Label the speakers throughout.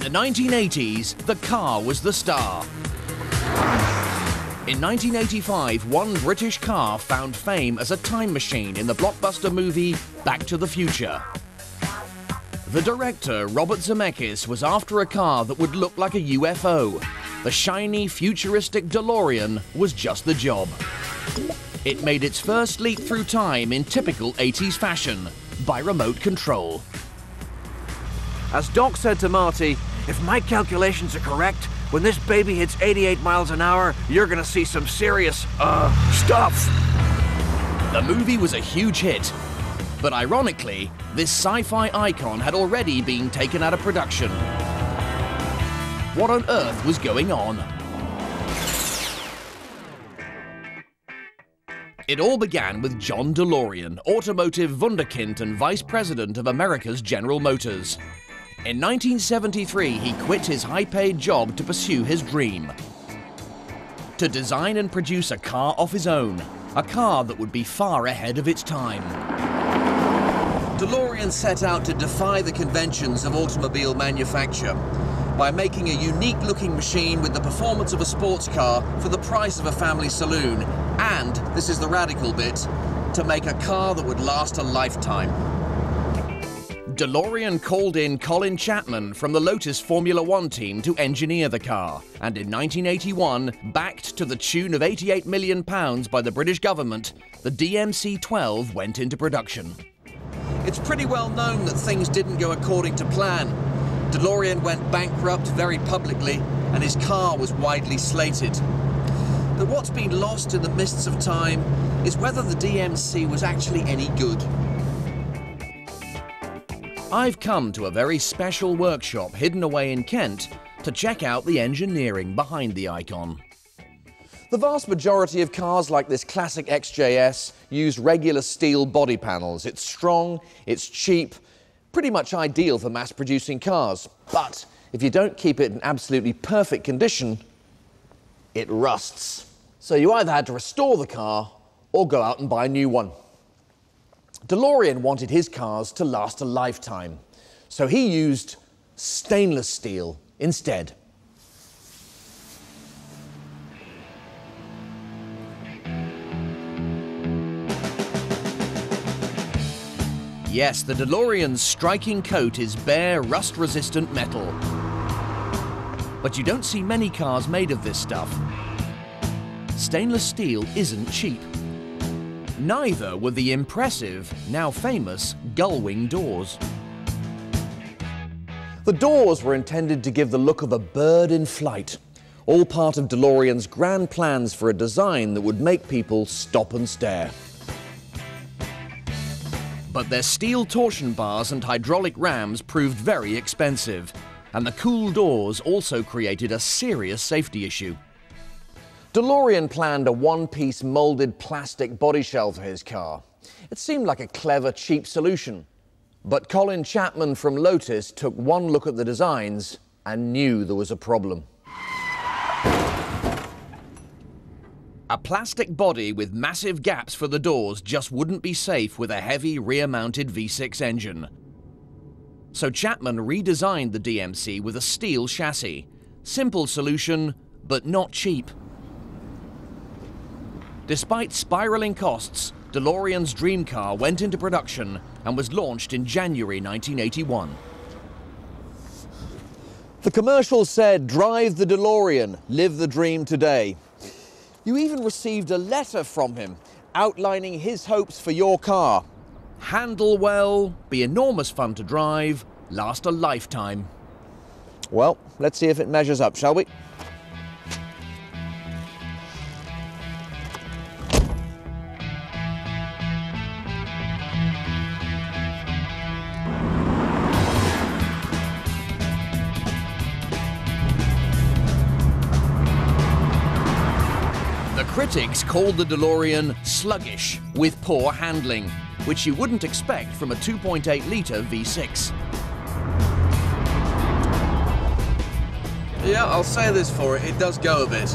Speaker 1: the 1980s, the car was the star. In 1985, one British car found fame as a time machine in the blockbuster movie Back to the Future. The director, Robert Zemeckis, was after a car that would look like a UFO. The shiny, futuristic DeLorean was just the job. It made its first leap through time in typical 80s fashion, by remote control.
Speaker 2: As Doc said to Marty, if my calculations are correct, when this baby hits 88 miles an hour, you're gonna see some serious, stuff.
Speaker 1: The movie was a huge hit. But ironically, this sci-fi icon had already been taken out of production. What on earth was going on? It all began with John DeLorean, automotive wunderkind and vice president of America's General Motors. In 1973, he quit his high-paid job to pursue his dream: to design and produce a car of his own, a car that would be far ahead of its time. DeLorean set out to defy the conventions of automobile manufacture by making a unique-looking machine with the performance of a sports car for the price of a family saloon, and, this is the radical bit, to make a car that would last a lifetime. DeLorean called in Colin Chapman from the Lotus Formula One team to engineer the car, and in 1981, backed to the tune of £88 million by the British government, the DMC-12 went into production. It's pretty well known that things didn't go according to plan. DeLorean went bankrupt very publicly, and his car was widely slated. But what's been lost in the mists of time is whether the DMC was actually any good. I've come to a very special workshop hidden away in Kent to check out the engineering behind the icon. The vast majority of cars like this classic XJS use regular steel body panels. It's strong, it's cheap, pretty much ideal for mass-producing cars. But if you don't keep it in absolutely perfect condition, it rusts. So you either had to restore the car or go out and buy a new one. DeLorean wanted his cars to last a lifetime, so he used stainless steel instead. Yes, the DeLorean's striking coat is bare, rust-resistant metal. But you don't see many cars made of this stuff. Stainless steel isn't cheap. Neither were the impressive, now famous, gull-wing doors. The doors were intended to give the look of a bird in flight, all part of DeLorean's grand plans for a design that would make people stop and stare. But their steel torsion bars and hydraulic rams proved very expensive, and the cool doors also created a serious safety issue. DeLorean planned a one-piece molded plastic body shell for his car. It seemed like a clever, cheap solution. But Colin Chapman from Lotus took one look at the designs and knew there was a problem. A plastic body with massive gaps for the doors just wouldn't be safe with a heavy rear-mounted V6 engine. So Chapman redesigned the DMC with a steel chassis. Simple solution, but not cheap. Despite spiraling costs, DeLorean's dream car went into production and was launched in January 1981. The commercial said, "Drive the DeLorean, live the dream today." You even received a letter from him outlining his hopes for your car. Handle well, be enormous fun to drive, last a lifetime. Well, let's see if it measures up, shall we? Critics called the DeLorean sluggish, with poor handling, which you wouldn't expect from a 2.8-litre V6. Yeah, I'll say this for it, it does go a bit.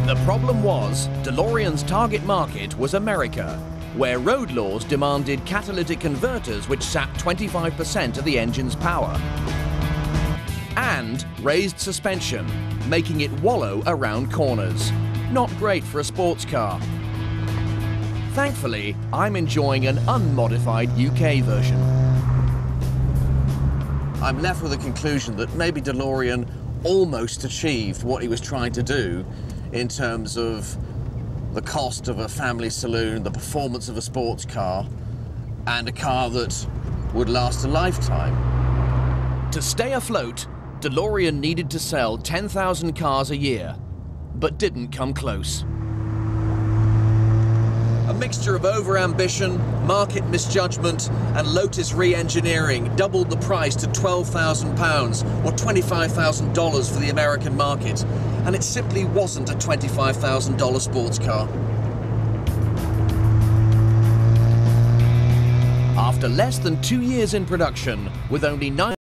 Speaker 1: The problem was, DeLorean's target market was America, where road laws demanded catalytic converters which sapped 25% of the engine's power. and raised suspension, making it wallow around corners. Not great for a sports car. Thankfully, I'm enjoying an unmodified UK version. I'm left with a conclusion that maybe DeLorean almost achieved what he was trying to do in terms of the cost of a family saloon, the performance of a sports car, and a car that would last a lifetime. To stay afloat, DeLorean needed to sell 10,000 cars a year, but didn't come close. A mixture of over-ambition, market misjudgment, and Lotus re-engineering doubled the price to £12,000 or $25,000 for the American market, and it simply wasn't a $25,000 sports car. After less than 2 years in production, with only 9